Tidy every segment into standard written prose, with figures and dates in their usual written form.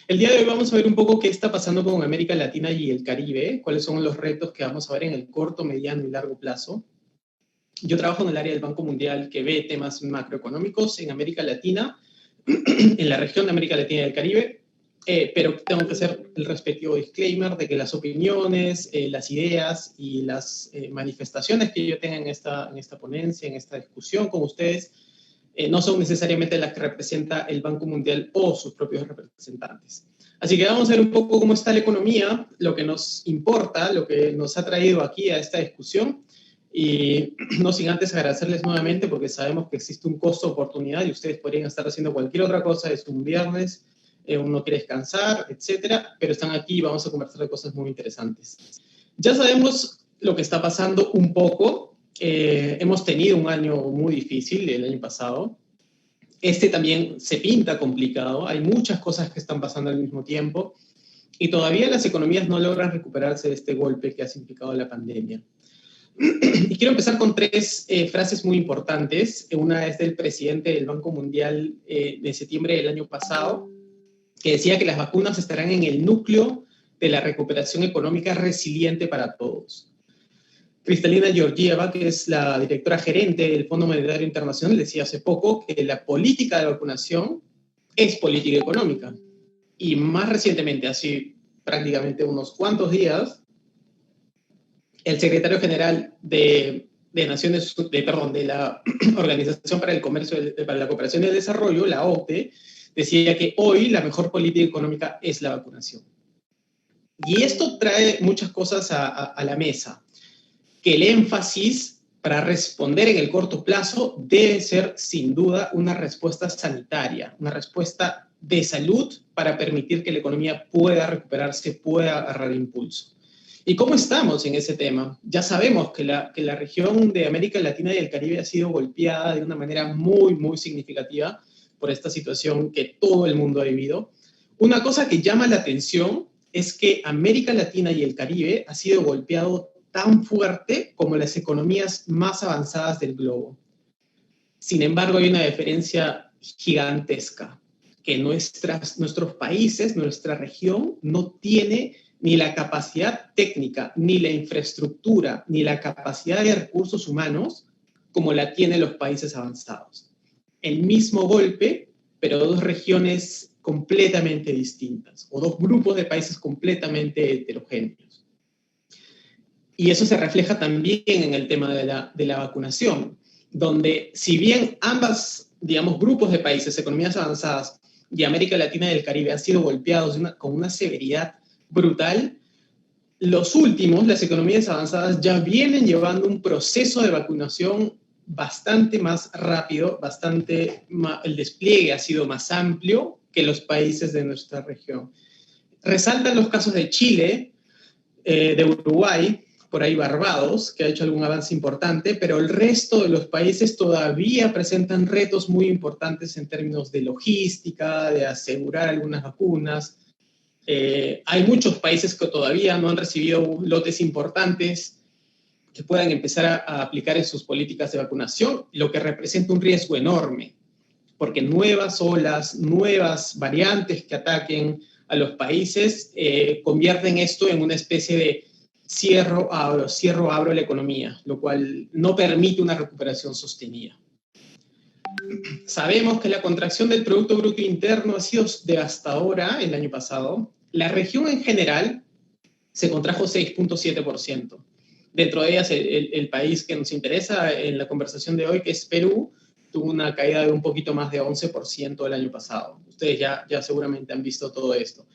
El día de hoy vamos a ver un poco qué está pasando con América Latina y el Caribe, cuáles son los retos que vamos a ver en el corto, mediano y largo plazo. Yo trabajo en el área del Banco Mundial que ve temas macroeconómicos en América Latina, en la región de América Latina y el Caribe, pero tengo que hacer el respectivo disclaimer de que las opiniones, las ideas y las manifestaciones que yo tenga en esta ponencia, en esta discusión con ustedes, no son necesariamente las que representa el Banco Mundial o sus propios representantes. Así que vamos a ver un poco cómo está la economía, lo que nos importa, lo que nos ha traído aquí a esta discusión, y no sin antes agradecerles nuevamente porque sabemos que existe un costo de oportunidad y ustedes podrían estar haciendo cualquier otra cosa, es un viernes, uno quiere descansar, etcétera, pero están aquí y vamos a conversar de cosas muy interesantes. Ya sabemos lo que está pasando un poco. Hemos tenido un año muy difícil el año pasado. Este también se pinta complicado. Hay muchas cosas que están pasando al mismo tiempo y todavía las economías no logran recuperarse de este golpe que ha significado la pandemia. Y quiero empezar con tres frases muy importantes. Una es del presidente del Banco Mundial de septiembre del año pasado, que decía que las vacunas estarán en el núcleo de la recuperación económica resiliente para todos. Kristalina Georgieva, que es la directora gerente del Fondo Monetario Internacional, decía hace poco que la política de vacunación es política económica. Y más recientemente, hace prácticamente unos cuantos días, el secretario general de la Organización para el Comercio, para la Cooperación y el Desarrollo, la OCDE, decía que hoy la mejor política económica es la vacunación. Y esto trae muchas cosas a la mesa. Que el énfasis para responder en el corto plazo debe ser, sin duda, una respuesta sanitaria, una respuesta de salud para permitir que la economía pueda recuperarse, pueda agarrar impulso. ¿Y cómo estamos en ese tema? Ya sabemos que la región de América Latina y el Caribe ha sido golpeada de una manera muy, muy significativa por esta situación que todo el mundo ha vivido. Una cosa que llama la atención es que América Latina y el Caribe ha sido golpeado tan fuerte como las economías más avanzadas del globo. Sin embargo, hay una diferencia gigantesca, que nuestros países, nuestra región, no tiene ni la capacidad técnica, ni la infraestructura, ni la capacidad de recursos humanos como la tienen los países avanzados. El mismo golpe, pero dos regiones completamente distintas, o dos grupos de países completamente heterogéneos. Y eso se refleja también en el tema de la vacunación, donde si bien ambas, digamos, grupos de países, economías avanzadas y América Latina y el Caribe han sido golpeados con una severidad brutal, los últimos, las economías avanzadas, ya vienen llevando un proceso de vacunación bastante más rápido, el despliegue ha sido más amplio que los países de nuestra región. Resaltan los casos de Chile, de Uruguay, por ahí Barbados, que ha hecho algún avance importante, pero el resto de los países todavía presentan retos muy importantes en términos de logística, de asegurar algunas vacunas. Hay muchos países que todavía no han recibido lotes importantes que puedan empezar a aplicar en sus políticas de vacunación, lo que representa un riesgo enorme, porque nuevas olas, nuevas variantes que ataquen a los países convierten esto en una especie de cierro, abro la economía, lo cual no permite una recuperación sostenida. Sabemos que la contracción del Producto Bruto Interno ha sido devastadora el año pasado. La región en general se contrajo 6.7%. Dentro de ellas, el país que nos interesa en la conversación de hoy, que es Perú, tuvo una caída de un poquito más de 11% el año pasado. Ustedes ya seguramente han visto todo esto.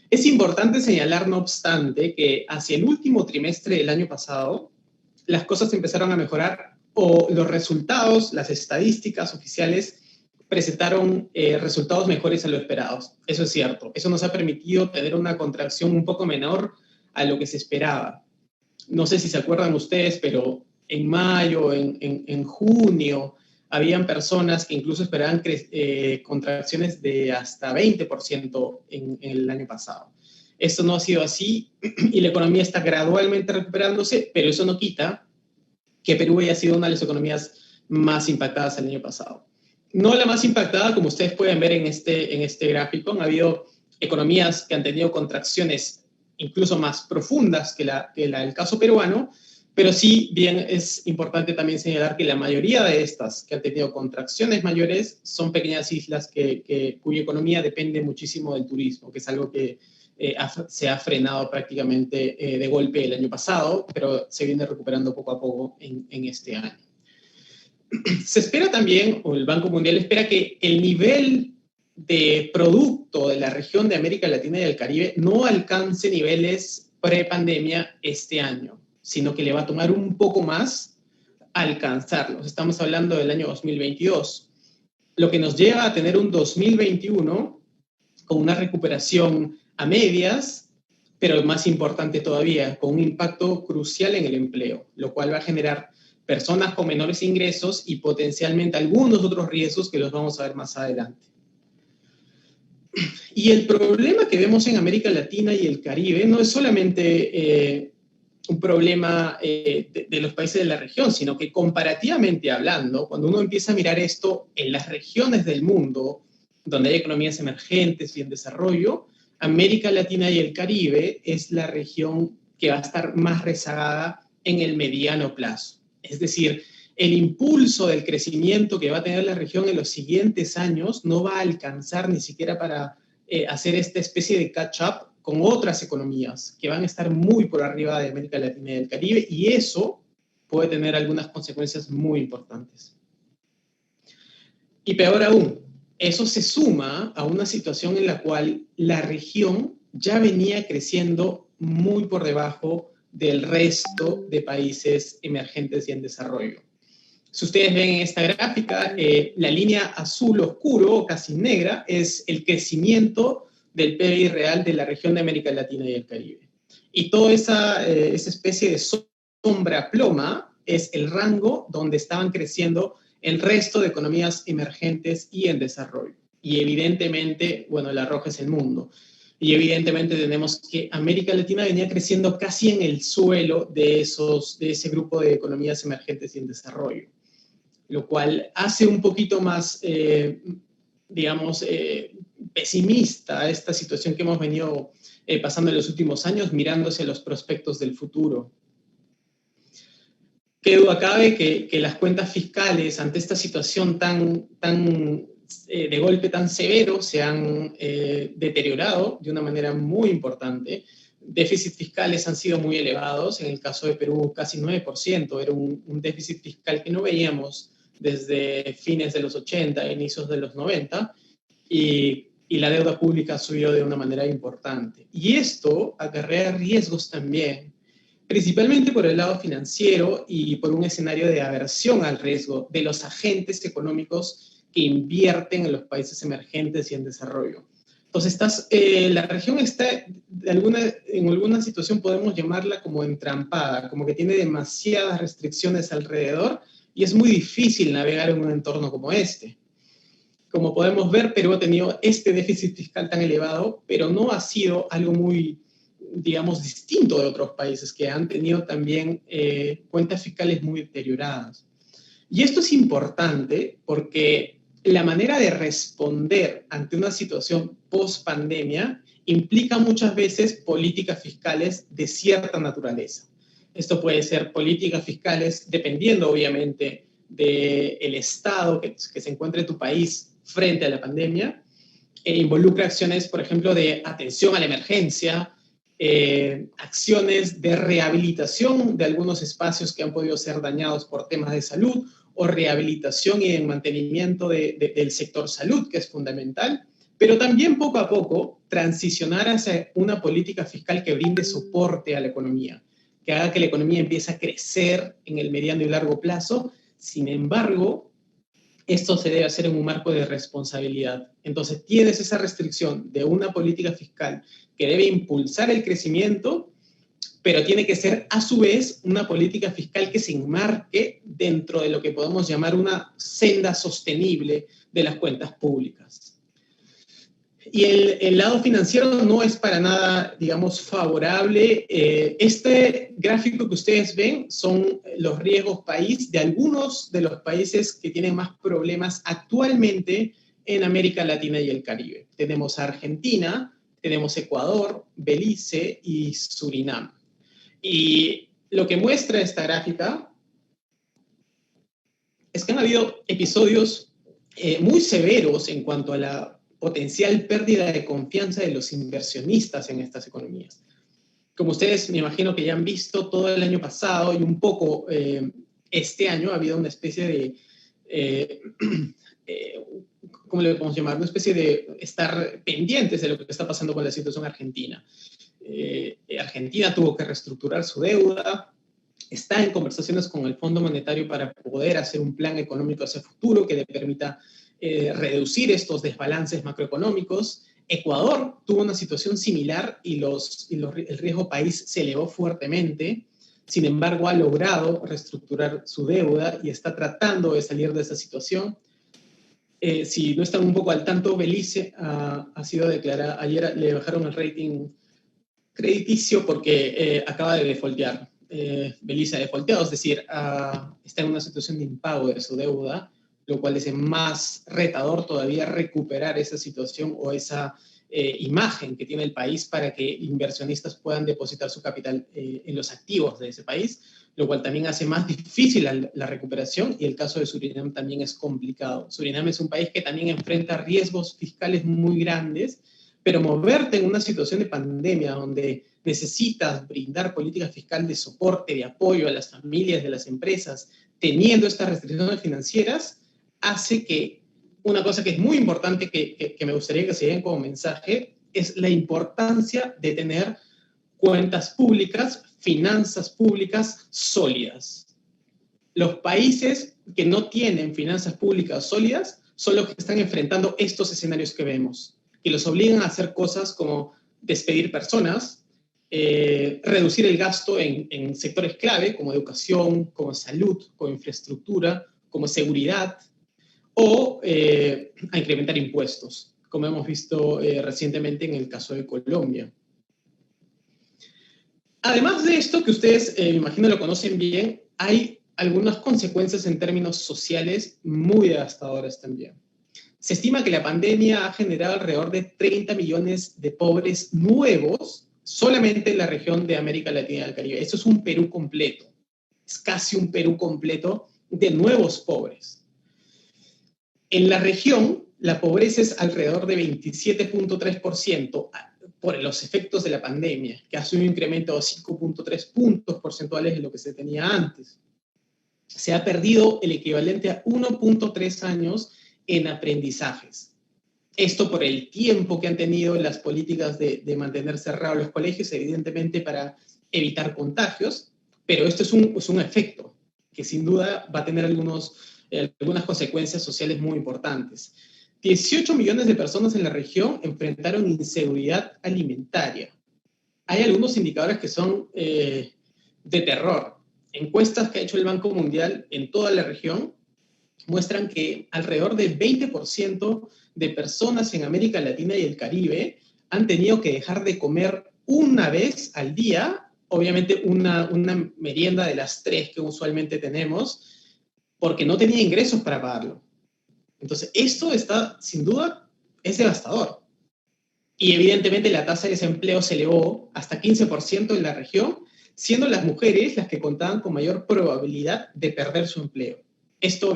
Es importante señalar, no obstante, que hacia el último trimestre del año pasado, las cosas empezaron a mejorar o los resultados, las estadísticas oficiales presentaron resultados mejores a lo esperados. Eso es cierto. Eso nos ha permitido tener una contracción un poco menor a lo que se esperaba. No sé si se acuerdan ustedes, pero en mayo, en junio, habían personas que incluso esperaban contracciones de hasta 20% en el año pasado. Esto no ha sido así y la economía está gradualmente recuperándose, pero eso no quita que Perú haya sido una de las economías más impactadas el año pasado. No la más impactada, como ustedes pueden ver en este gráfico. Han habido economías que han tenido contracciones incluso más profundas que la del caso peruano, pero sí bien es importante también señalar que la mayoría de estas que han tenido contracciones mayores son pequeñas islas cuya economía depende muchísimo del turismo, que es algo que se ha frenado prácticamente de golpe el año pasado, pero se viene recuperando poco a poco en este año. Se espera también, o el Banco Mundial espera, que el nivel de producto de la región de América Latina y el Caribe no alcance niveles pre-pandemia este año, sino que le va a tomar un poco más alcanzarlos. Estamos hablando del año 2022, lo que nos lleva a tener un 2021 con una recuperación a medias, pero más importante todavía, con un impacto crucial en el empleo, lo cual va a generar personas con menores ingresos y potencialmente algunos otros riesgos que los vamos a ver más adelante. Y el problema que vemos en América Latina y el Caribe no es solamente un problema de los países de la región, sino que comparativamente hablando, cuando uno empieza a mirar esto en las regiones del mundo, donde hay economías emergentes y en desarrollo, América Latina y el Caribe es la región que va a estar más rezagada en el mediano plazo. Es decir, el impulso del crecimiento que va a tener la región en los siguientes años no va a alcanzar ni siquiera para hacer esta especie de catch-up con otras economías que van a estar muy por arriba de América Latina y del Caribe, y eso puede tener algunas consecuencias muy importantes. Y peor aún, eso se suma a una situación en la cual la región ya venía creciendo muy por debajo del resto de países emergentes y en desarrollo. Si ustedes ven en esta gráfica, la línea azul oscuro o casi negra es el crecimiento del PBI real de la región de América Latina y el Caribe. Y toda esa especie de sombra ploma es el rango donde estaban creciendo el resto de economías emergentes y en desarrollo. Y evidentemente, bueno, la roja es el mundo. Y evidentemente tenemos que América Latina venía creciendo casi en el suelo de ese grupo de economías emergentes y en desarrollo, lo cual hace un poquito más, digamos, pesimista esta situación que hemos venido pasando en los últimos años, mirándose los prospectos del futuro. Qué duda cabe que las cuentas fiscales ante esta situación de golpe tan severo se han deteriorado de una manera muy importante. Déficits fiscales han sido muy elevados, en el caso de Perú casi 9%, era un déficit fiscal que no veíamos desde fines de los 80, inicios de los 90, y la deuda pública subió de una manera importante. Y esto acarrea riesgos también, principalmente por el lado financiero y por un escenario de aversión al riesgo de los agentes económicos que invierten en los países emergentes y en desarrollo. Entonces, la región está, en alguna situación podemos llamarla como entrampada, como que tiene demasiadas restricciones alrededor y es muy difícil navegar en un entorno como este. Como podemos ver, Perú ha tenido este déficit fiscal tan elevado, pero no ha sido algo muy, digamos, distinto de otros países que han tenido también cuentas fiscales muy deterioradas. Y esto es importante porque la manera de responder ante una situación post-pandemia implica muchas veces políticas fiscales de cierta naturaleza. Esto puede ser políticas fiscales dependiendo, obviamente, del estado que se encuentre en tu país frente a la pandemia. Involucra acciones, por ejemplo, de atención a la emergencia, acciones de rehabilitación de algunos espacios que han podido ser dañados por temas de salud, o rehabilitación y el mantenimiento del sector salud, que es fundamental, pero también poco a poco transicionar hacia una política fiscal que brinde soporte a la economía, que haga que la economía empiece a crecer en el mediano y largo plazo. Sin embargo, esto se debe hacer en un marco de responsabilidad. Entonces, tienes esa restricción de una política fiscal que debe impulsar el crecimiento, pero tiene que ser a su vez una política fiscal que se enmarque dentro de lo que podemos llamar una senda sostenible de las cuentas públicas. Y el lado financiero no es para nada, digamos, favorable. Este gráfico que ustedes ven son los riesgos país de algunos de los países que tienen más problemas actualmente en América Latina y el Caribe. Tenemos a Argentina, tenemos Ecuador, Belice y Surinam. Y lo que muestra esta gráfica es que han habido episodios muy severos en cuanto a la potencial pérdida de confianza de los inversionistas en estas economías. Como ustedes me imagino que ya han visto, todo el año pasado y un poco este año ha habido una especie de, ¿cómo le podemos llamar? Una especie de estar pendientes de lo que está pasando con la situación argentina. Argentina tuvo que reestructurar su deuda, está en conversaciones con el Fondo Monetario para poder hacer un plan económico hacia el futuro que le permita reducir estos desbalances macroeconómicos. Ecuador tuvo una situación similar y el riesgo país se elevó fuertemente. Sin embargo, ha logrado reestructurar su deuda y está tratando de salir de esa situación. Si no están un poco al tanto, Belice ha sido declarada, ayer le bajaron el rating crediticio porque acaba de defaultear. Belice ha defaulteado, es decir, está en una situación de impago de su deuda, lo cual es más retador todavía recuperar esa situación o esa imagen que tiene el país para que inversionistas puedan depositar su capital en los activos de ese país, lo cual también hace más difícil la recuperación, y el caso de Surinam también es complicado. Surinam es un país que también enfrenta riesgos fiscales muy grandes, pero moverte en una situación de pandemia donde necesitas brindar políticas fiscales de soporte, de apoyo a las familias, de las empresas, teniendo estas restricciones financieras, hace que una cosa que es muy importante que me gustaría que se den como mensaje es la importancia de tener cuentas públicas, finanzas públicas sólidas. Los países que no tienen finanzas públicas sólidas son los que están enfrentando estos escenarios que vemos, que los obligan a hacer cosas como despedir personas, reducir el gasto en sectores clave como educación, como salud, como infraestructura, como seguridad, o a incrementar impuestos, como hemos visto recientemente en el caso de Colombia. Además de esto, que ustedes me imagino lo conocen bien, hay algunas consecuencias en términos sociales muy devastadoras también. Se estima que la pandemia ha generado alrededor de 30 millones de pobres nuevos solamente en la región de América Latina y del Caribe. Eso es un Perú completo. Es casi un Perú completo de nuevos pobres. En la región, la pobreza es alrededor de 27.3% por los efectos de la pandemia, que hace un incremento de 5.3 puntos porcentuales de lo que se tenía antes. Se ha perdido el equivalente a 1.3 años en aprendizajes. Esto por el tiempo que han tenido las políticas de mantener cerrados los colegios, evidentemente para evitar contagios, pero esto es un efecto que sin duda va a tener algunas consecuencias sociales muy importantes. 18 millones de personas en la región enfrentaron inseguridad alimentaria. Hay algunos indicadores que son de terror. Encuestas que ha hecho el Banco Mundial en toda la región muestran que alrededor del 20% de personas en América Latina y el Caribe han tenido que dejar de comer una vez al día, obviamente una merienda de las 3 que usualmente tenemos, porque no tenía ingresos para pagarlo. Entonces, esto está, sin duda, es devastador. Y evidentemente la tasa de desempleo se elevó hasta 15% en la región, siendo las mujeres las que contaban con mayor probabilidad de perder su empleo. Esto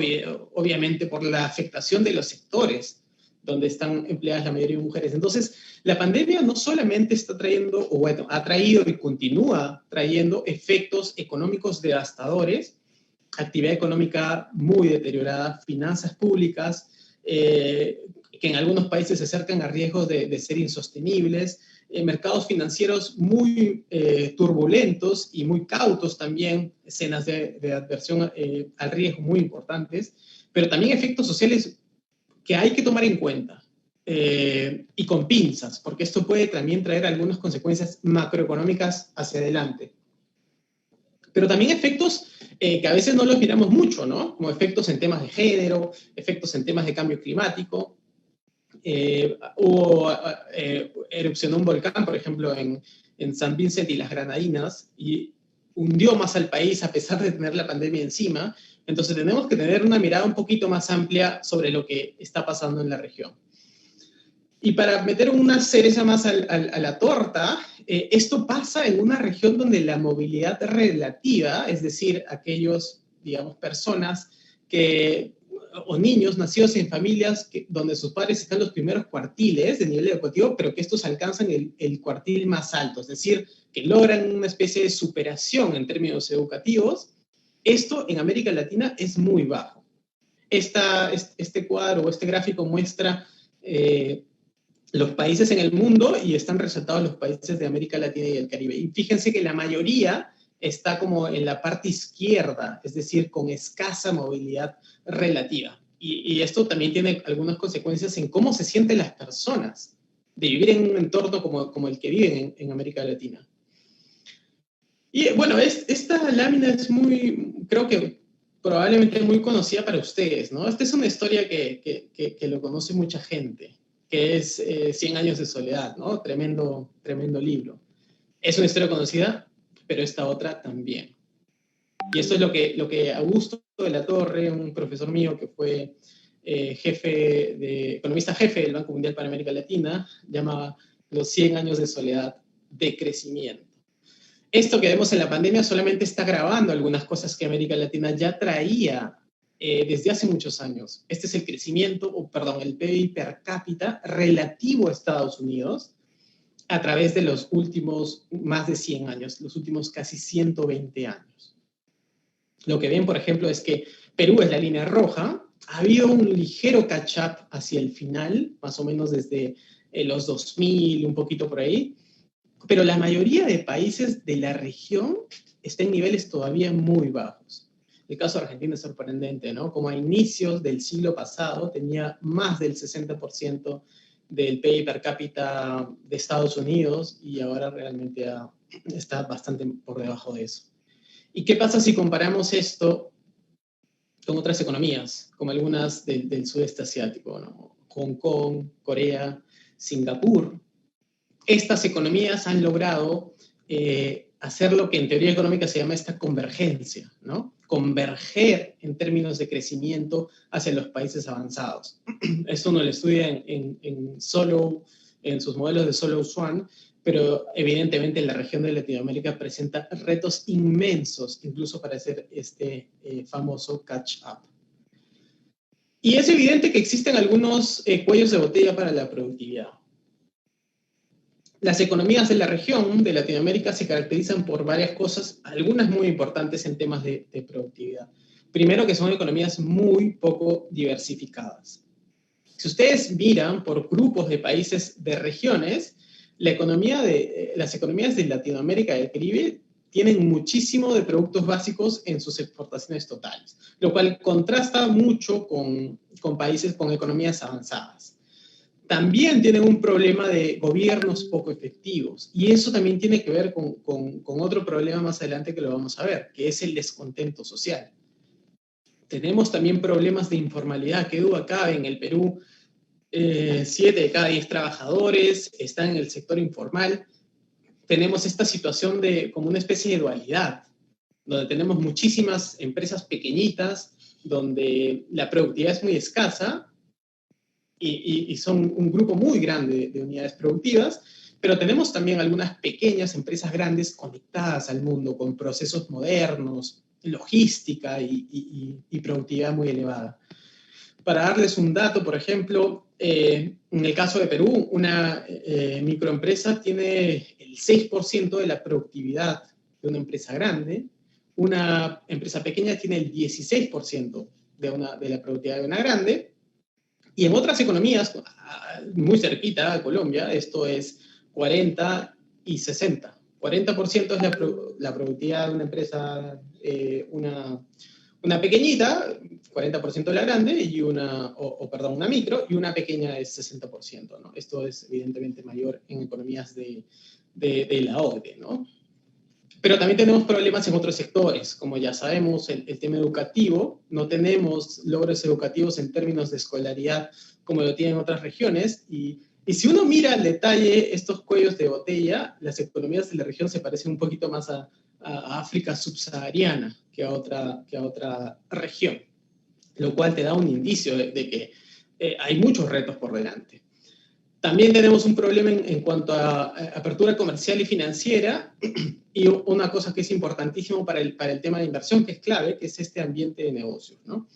obviamente por la afectación de los sectores donde están empleadas la mayoría de mujeres. Entonces, la pandemia no solamente está trayendo, o bueno, ha traído y continúa trayendo efectos económicos devastadores, actividad económica muy deteriorada, finanzas públicas que en algunos países se acercan a riesgos de ser insostenibles, mercados financieros muy turbulentos y muy cautos también, escenas de adversión al riesgo muy importantes, pero también efectos sociales que hay que tomar en cuenta y con pinzas, porque esto puede también traer algunas consecuencias macroeconómicas hacia adelante. Pero también efectos que a veces no los miramos mucho, ¿no? Como efectos en temas de género, efectos en temas de cambio climático. Erupcionó un volcán, por ejemplo, en San Vicente y las Granadinas, y hundió más al país a pesar de tener la pandemia encima. Entonces tenemos que tener una mirada un poquito más amplia sobre lo que está pasando en la región. Y para meter una cereza más a la torta, esto pasa en una región donde la movilidad relativa, es decir, aquellos, digamos, personas que, o niños nacidos en familias donde sus padres están en los primeros cuartiles de nivel educativo, pero que estos alcanzan el cuartil más alto, es decir, que logran una especie de superación en términos educativos, esto en América Latina es muy bajo. Este cuadro o este gráfico muestra los países en el mundo y están resaltados los países de América Latina y el Caribe. Y fíjense que la mayoría está como en la parte izquierda, es decir, con escasa movilidad relativa. Y esto también tiene algunas consecuencias en cómo se sienten las personas de vivir en un entorno como el que viven en América Latina. Y bueno, esta lámina es creo que probablemente muy conocida para ustedes, ¿no? Esta es una historia que lo conoce mucha gente, que es 100 años de soledad, ¿no? Tremendo libro. Es una historia conocida, pero esta otra también. Y esto es lo que Augusto de la Torre, un profesor mío que fue economista jefe del Banco Mundial para América Latina, llamaba los 100 años de soledad de crecimiento. Esto que vemos en la pandemia solamente está grabando algunas cosas que América Latina ya traía desde hace muchos años. Este es el crecimiento, el PIB per cápita relativo a Estados Unidos a través de los últimos más de 100 años, los últimos casi 120 años. Lo que ven, por ejemplo, es que Perú es la línea roja. Ha habido un ligero catch-up hacia el final, más o menos desde los 2000, un poquito por ahí. Pero la mayoría de países de la región está en niveles todavía muy bajos. El caso de Argentina es sorprendente, ¿no? Como a inicios del siglo pasado tenía más del 60% del PIB per cápita de Estados Unidos y ahora realmente está bastante por debajo de eso. ¿Y qué pasa si comparamos esto con otras economías, como algunas del sudeste asiático, ¿no? Hong Kong, Corea, Singapur? Estas economías han logrado hacer lo que en teoría económica se llama esta convergencia, ¿no? Converger en términos de crecimiento hacia los países avanzados. Esto uno lo estudia en sus modelos de Solow Swan, pero evidentemente la región de Latinoamérica presenta retos inmensos, incluso para hacer este famoso catch-up. Y es evidente que existen algunos cuellos de botella para la productividad. Las economías de la región de Latinoamérica se caracterizan por varias cosas, algunas muy importantes en temas de productividad. Primero, que son economías muy poco diversificadas. Si ustedes miran por grupos de países de regiones, las economías de Latinoamérica y el Caribe tienen muchísimo de productos básicos en sus exportaciones totales, lo cual contrasta mucho con países con economías avanzadas. También tienen un problema de gobiernos poco efectivos. Y eso también tiene que ver con otro problema más adelante que lo vamos a ver, que es el descontento social. Tenemos también problemas de informalidad, que duda cabe en el Perú. 7 de cada 10 trabajadores están en el sector informal. Tenemos esta situación como una especie de dualidad, donde tenemos muchísimas empresas pequeñitas, donde la productividad es muy escasa, y son un grupo muy grande de unidades productivas, pero tenemos también algunas pequeñas empresas grandes conectadas al mundo con procesos modernos, logística y productividad muy elevada. Para darles un dato, por ejemplo, en el caso de Perú, una microempresa tiene el 6% de la productividad de una empresa grande, una empresa pequeña tiene el 16% de la productividad de una grande. Y en otras economías, muy cerquita a Colombia, esto es 40 y 60. 40% es la productividad de una empresa, una pequeñita, 40% la grande, y una micro, y una pequeña es 60%, ¿no? Esto es evidentemente mayor en economías de la OCDE, ¿no? Pero también tenemos problemas en otros sectores, como ya sabemos, el tema educativo. No tenemos logros educativos en términos de escolaridad como lo tienen otras regiones. Y si uno mira al detalle estos cuellos de botella, las economías de la región se parecen un poquito más a África subsahariana que a otra región, lo cual te da un indicio de que hay muchos retos por delante. También tenemos un problema en cuanto a apertura comercial y financiera, y una cosa que es importantísimo para el tema de inversión, que es clave, que es este ambiente de negocios, ¿no?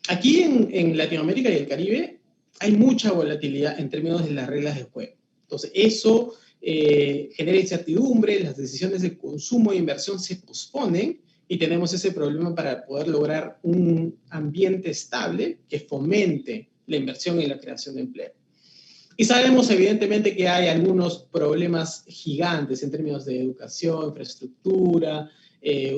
Aquí en Latinoamérica y el Caribe hay mucha volatilidad en términos de las reglas del juego. Entonces, eso genera incertidumbre, las decisiones de consumo e inversión se posponen y tenemos ese problema para poder lograr un ambiente estable que fomente la inversión y la creación de empleo. Y sabemos evidentemente que hay algunos problemas gigantes en términos de educación, infraestructura,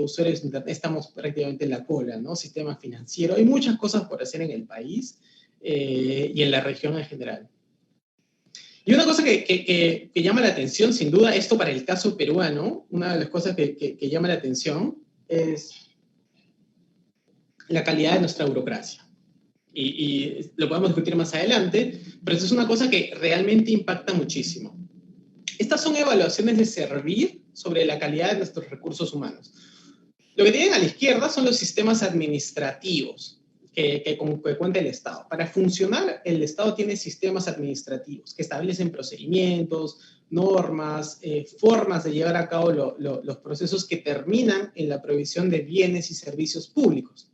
usuarios de Internet, estamos prácticamente en la cola, ¿no? Sistema financiero, hay muchas cosas por hacer en el país y en la región en general. Y una cosa que llama la atención, sin duda, esto para el caso peruano, una de las cosas que llama la atención es la calidad de nuestra burocracia. Y lo podemos discutir más adelante, pero eso es una cosa que realmente impacta muchísimo. Estas son evaluaciones de servir sobre la calidad de nuestros recursos humanos. Lo que tienen a la izquierda son los sistemas administrativos que cuenta el Estado. Para funcionar, el Estado tiene sistemas administrativos que establecen procedimientos, normas, formas de llevar a cabo los procesos que terminan en la provisión de bienes y servicios públicos.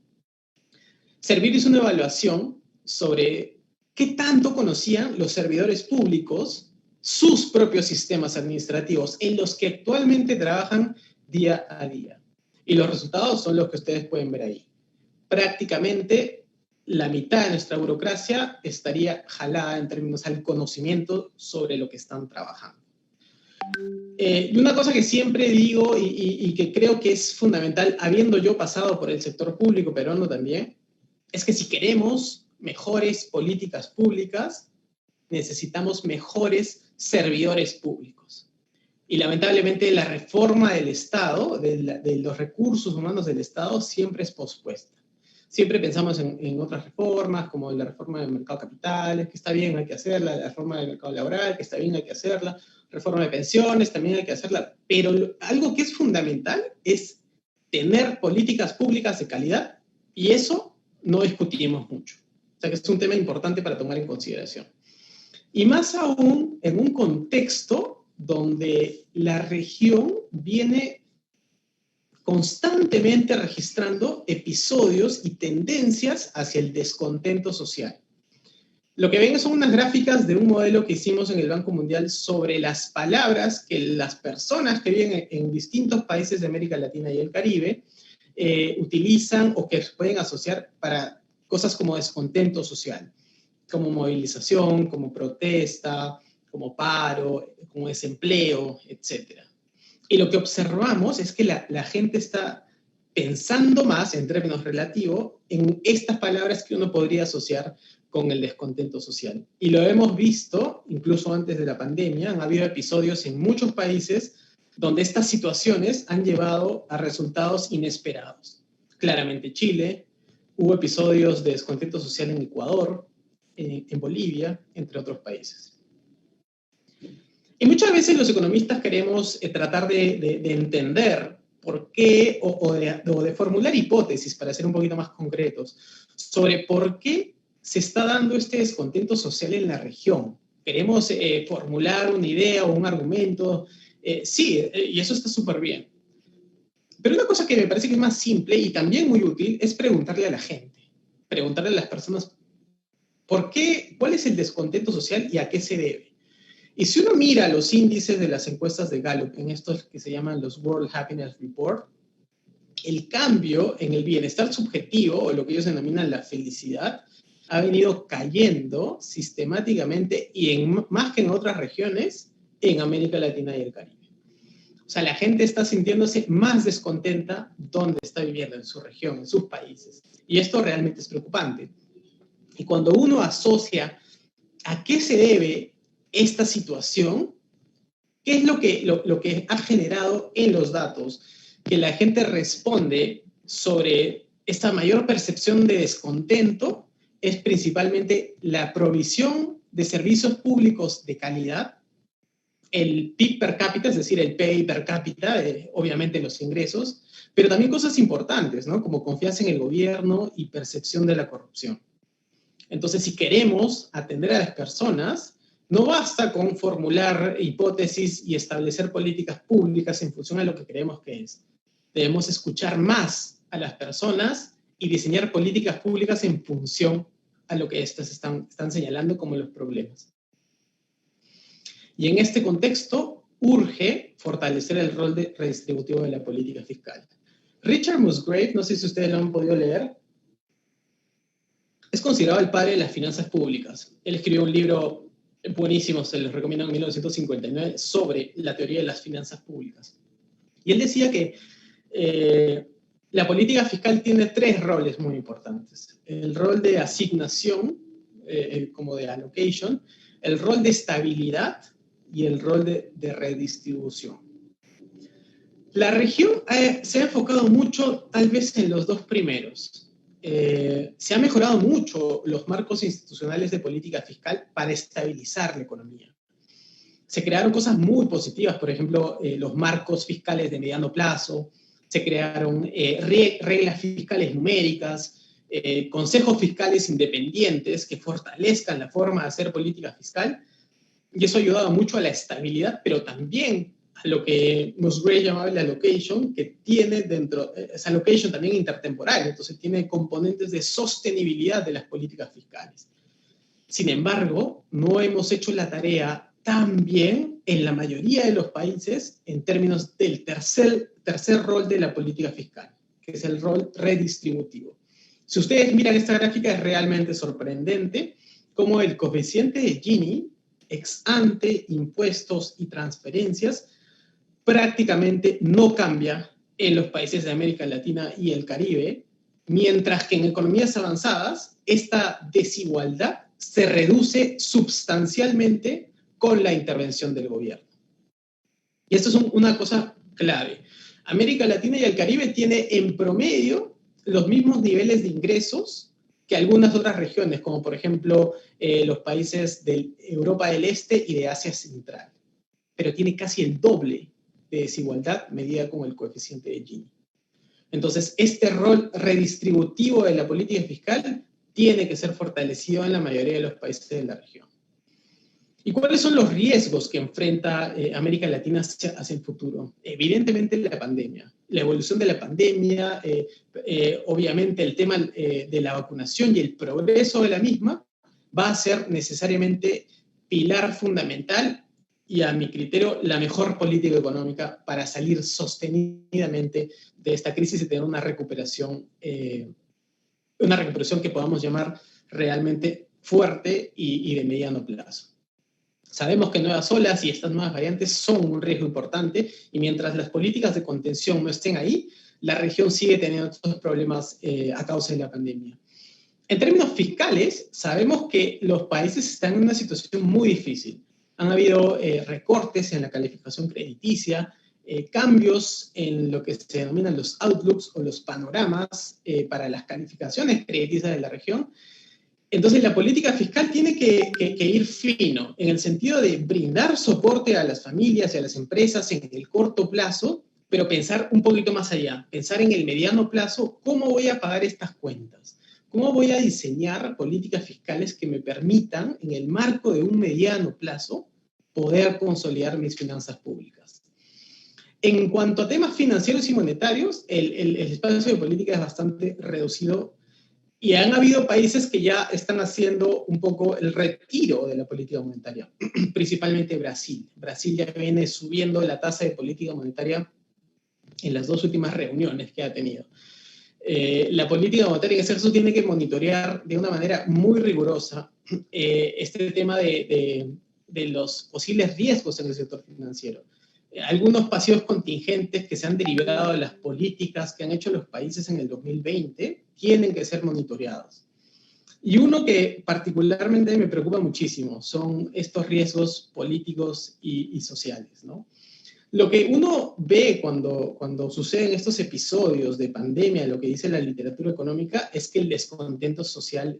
Servir es una evaluación sobre qué tanto conocían los servidores públicos sus propios sistemas administrativos en los que actualmente trabajan día a día. Y los resultados son los que ustedes pueden ver ahí. Prácticamente la mitad de nuestra burocracia estaría jalada en términos al conocimiento sobre lo que están trabajando. Y una cosa que siempre digo y que creo que es fundamental, habiendo yo pasado por el sector público peruano también, es que si queremos mejores políticas públicas, necesitamos mejores servidores públicos. Y lamentablemente la reforma del Estado, de los recursos humanos del Estado, siempre es pospuesta. Siempre pensamos en otras reformas, como la reforma del mercado de capitales, que está bien, hay que hacerla, la reforma del mercado laboral, que está bien, hay que hacerla, reforma de pensiones, también hay que hacerla, pero algo que es fundamental es tener políticas públicas de calidad, y eso no discutimos mucho. O sea que es un tema importante para tomar en consideración. Y más aún en un contexto donde la región viene constantemente registrando episodios y tendencias hacia el descontento social. Lo que ven son unas gráficas de un modelo que hicimos en el Banco Mundial sobre las palabras que las personas que viven en distintos países de América Latina y el Caribe utilizan o que pueden asociar para cosas como descontento social, como movilización, como protesta, como paro, como desempleo, etc. Y lo que observamos es que la gente está pensando más, en términos relativos, en estas palabras que uno podría asociar con el descontento social. Y lo hemos visto, incluso antes de la pandemia, han habido episodios en muchos países donde estas situaciones han llevado a resultados inesperados. Claramente Chile, hubo episodios de descontento social en Ecuador, en Bolivia, entre otros países. Y muchas veces los economistas queremos tratar de entender por qué, o de formular hipótesis, para ser un poquito más concretos, sobre por qué se está dando este descontento social en la región. Queremos formular una idea o un argumento. Sí, y eso está súper bien. Pero una cosa que me parece que es más simple y también muy útil es preguntarle a la gente, preguntarle a las personas por qué, cuál es el descontento social y a qué se debe. Y si uno mira los índices de las encuestas de Gallup, en estos que se llaman los World Happiness Report, el cambio en el bienestar subjetivo, o lo que ellos denominan la felicidad, ha venido cayendo sistemáticamente y más que en otras regiones, en América Latina y el Caribe. O sea, la gente está sintiéndose más descontenta donde está viviendo, en su región, en sus países. Y esto realmente es preocupante. Y cuando uno asocia a qué se debe esta situación, ¿qué es lo que ha generado en los datos? Que la gente responde sobre esta mayor percepción de descontento es principalmente la provisión de servicios públicos de calidad, el PIB per cápita, es decir, el PIB per cápita, obviamente los ingresos, pero también cosas importantes, ¿no? Como confianza en el gobierno y percepción de la corrupción. Entonces, si queremos atender a las personas, No basta con formular hipótesis y establecer políticas públicas en función a lo que creemos que es. Debemos escuchar más a las personas y diseñar políticas públicas en función a lo que éstas están señalando como los problemas. Y en este contexto, urge fortalecer el rol redistributivo de la política fiscal. Richard Musgrave, no sé si ustedes lo han podido leer, es considerado el padre de las finanzas públicas. Él escribió un libro buenísimo, se los recomiendo, en 1959, sobre la teoría de las finanzas públicas. Y él decía que la política fiscal tiene tres roles muy importantes. El rol de asignación, como de allocation, el rol de estabilidad y el rol de redistribución. La región se ha enfocado mucho, tal vez, en los dos primeros. Se han mejorado mucho los marcos institucionales de política fiscal para estabilizar la economía. Se crearon cosas muy positivas, por ejemplo, los marcos fiscales de mediano plazo, se crearon reglas fiscales numéricas, consejos fiscales independientes que fortalezcan la forma de hacer política fiscal, y eso ha ayudado mucho a la estabilidad, pero también a lo que Musgrave llamaba el allocation, que tiene dentro, esa allocation también intertemporal, entonces tiene componentes de sostenibilidad de las políticas fiscales. Sin embargo, no hemos hecho la tarea tan bien en la mayoría de los países en términos del tercer rol de la política fiscal, que es el rol redistributivo. Si ustedes miran esta gráfica, es realmente sorprendente cómo el coeficiente de Gini, ex ante impuestos y transferencias, prácticamente no cambia en los países de América Latina y el Caribe, mientras que en economías avanzadas esta desigualdad se reduce sustancialmente con la intervención del gobierno. Y esto es una cosa clave. América Latina y el Caribe tiene en promedio los mismos niveles de ingresos que algunas otras regiones, como por ejemplo los países de Europa del Este y de Asia Central. Pero tiene casi el doble de desigualdad medida con el coeficiente de Gini. Entonces, este rol redistributivo de la política fiscal tiene que ser fortalecido en la mayoría de los países de la región. ¿Y cuáles son los riesgos que enfrenta América Latina hacia el futuro? Evidentemente la pandemia, la evolución de la pandemia, obviamente el tema de la vacunación y el progreso de la misma va a ser necesariamente pilar fundamental y, a mi criterio, la mejor política económica para salir sostenidamente de esta crisis y tener una recuperación que podamos llamar realmente fuerte y de mediano plazo. Sabemos que nuevas olas y estas nuevas variantes son un riesgo importante y mientras las políticas de contención no estén ahí, la región sigue teniendo estos problemas a causa de la pandemia. En términos fiscales, sabemos que los países están en una situación muy difícil. Han habido recortes en la calificación crediticia, cambios en lo que se denominan los outlooks o los panoramas para las calificaciones crediticias de la región. Entonces, la política fiscal tiene que ir fino, en el sentido de brindar soporte a las familias y a las empresas en el corto plazo, pero pensar un poquito más allá, pensar en el mediano plazo, ¿cómo voy a pagar estas cuentas? ¿Cómo voy a diseñar políticas fiscales que me permitan, en el marco de un mediano plazo, poder consolidar mis finanzas públicas? En cuanto a temas financieros y monetarios, el espacio de política es bastante reducido. Y han habido países que ya están haciendo un poco el retiro de la política monetaria, principalmente Brasil. Brasil ya viene subiendo la tasa de política monetaria en las dos últimas reuniones que ha tenido. La política monetaria en ese caso tiene que monitorear de una manera muy rigurosa este tema de los posibles riesgos en el sector financiero. Algunos pasivos contingentes que se han derivado de las políticas que han hecho los países en el 2020 tienen que ser monitoreados. Y uno que particularmente me preocupa muchísimo son estos riesgos políticos y sociales, ¿no? Lo que uno ve cuando suceden estos episodios de pandemia, lo que dice la literatura económica, es que el descontento social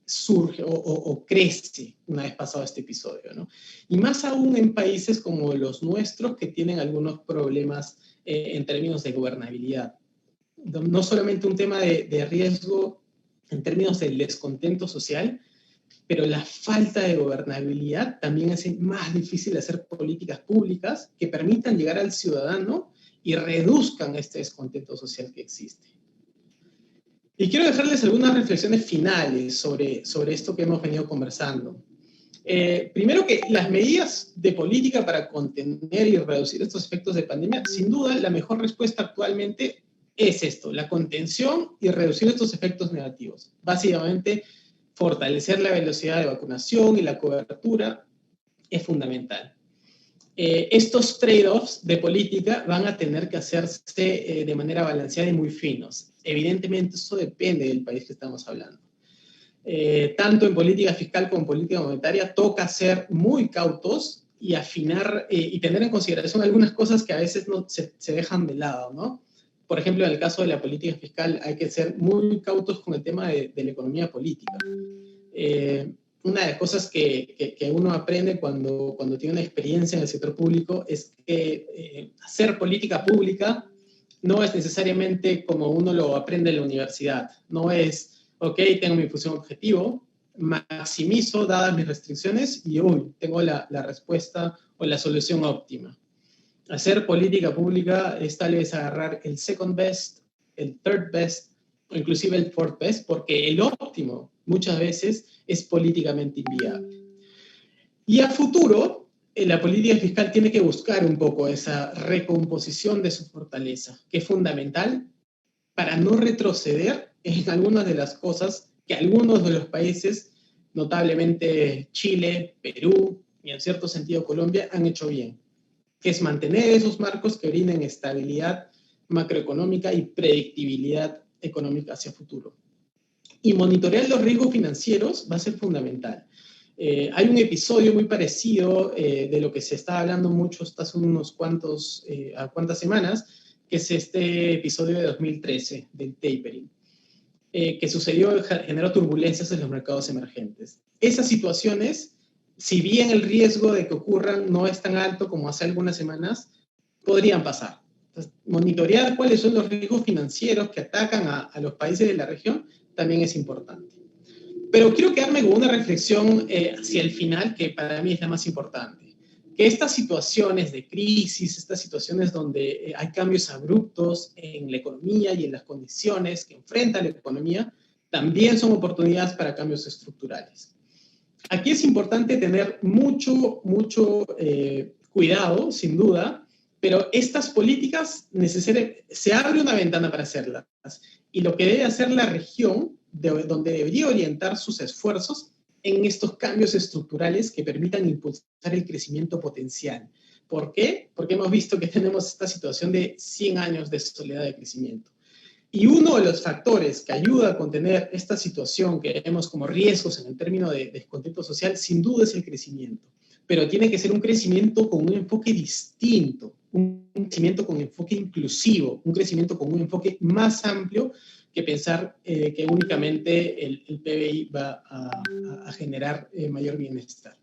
surge o crece una vez pasado este episodio, ¿no? Y más aún en países como los nuestros que tienen algunos problemas en términos de gobernabilidad. No solamente un tema de riesgo en términos del descontento social, pero la falta de gobernabilidad también hace más difícil hacer políticas públicas que permitan llegar al ciudadano y reduzcan este descontento social que existe. Y quiero dejarles algunas reflexiones finales sobre esto que hemos venido conversando. Primero, que las medidas de política para contener y reducir estos efectos de pandemia, sin duda la mejor respuesta actualmente es esto, la contención y reducir estos efectos negativos. Básicamente, fortalecer la velocidad de vacunación y la cobertura es fundamental. Estos trade-offs de política van a tener que hacerse de manera balanceada y muy finos. Evidentemente, eso depende del país que estamos hablando. Tanto en política fiscal como en política monetaria, toca ser muy cautos y afinar y tener en consideración algunas cosas que a veces no, se dejan de lado, ¿no? Por ejemplo, en el caso de la política fiscal hay que ser muy cautos con el tema de la economía política. Una de las cosas que uno aprende cuando tiene una experiencia en el sector público es que hacer política pública no es necesariamente como uno lo aprende en la universidad. No es, ok, tengo mi función objetivo, maximizo dadas mis restricciones y tengo la respuesta o la solución óptima. Hacer política pública es tal vez agarrar el second best, el third best, o inclusive el fourth best, porque el óptimo muchas veces es políticamente inviable. Y a futuro, la política fiscal tiene que buscar un poco esa recomposición de su fortaleza, que es fundamental para no retroceder en algunas de las cosas que algunos de los países, notablemente Chile, Perú y en cierto sentido Colombia, han hecho bien, que es mantener esos marcos que brinden estabilidad macroeconómica y predictibilidad económica hacia futuro. Y monitorear los riesgos financieros va a ser fundamental. Hay un episodio muy parecido de lo que se está hablando mucho hasta hace unos cuantas semanas, que es este episodio de 2013 del tapering, que sucedió, generó turbulencias en los mercados emergentes. Esas situaciones, si bien el riesgo de que ocurran no es tan alto como hace algunas semanas, podrían pasar. Entonces, monitorear cuáles son los riesgos financieros que atacan a los países de la región también es importante. Pero quiero quedarme con una reflexión hacia el final, que para mí es la más importante. Que estas situaciones de crisis, estas situaciones donde hay cambios abruptos en la economía y en las condiciones que enfrenta la economía, también son oportunidades para cambios estructurales. Aquí es importante tener mucho cuidado, sin duda, pero estas políticas se abre una ventana para hacerlas. Y lo que debe hacer la región, donde debería orientar sus esfuerzos en estos cambios estructurales que permitan impulsar el crecimiento potencial. ¿Por qué? Porque hemos visto que tenemos esta situación de 100 años de soledad de crecimiento. Y uno de los factores que ayuda a contener esta situación que vemos como riesgos en el término de descontento social, sin duda es el crecimiento. Pero tiene que ser un crecimiento con un enfoque distinto, un crecimiento con enfoque inclusivo, un crecimiento con un enfoque más amplio que pensar que únicamente el PBI va a generar mayor bienestar.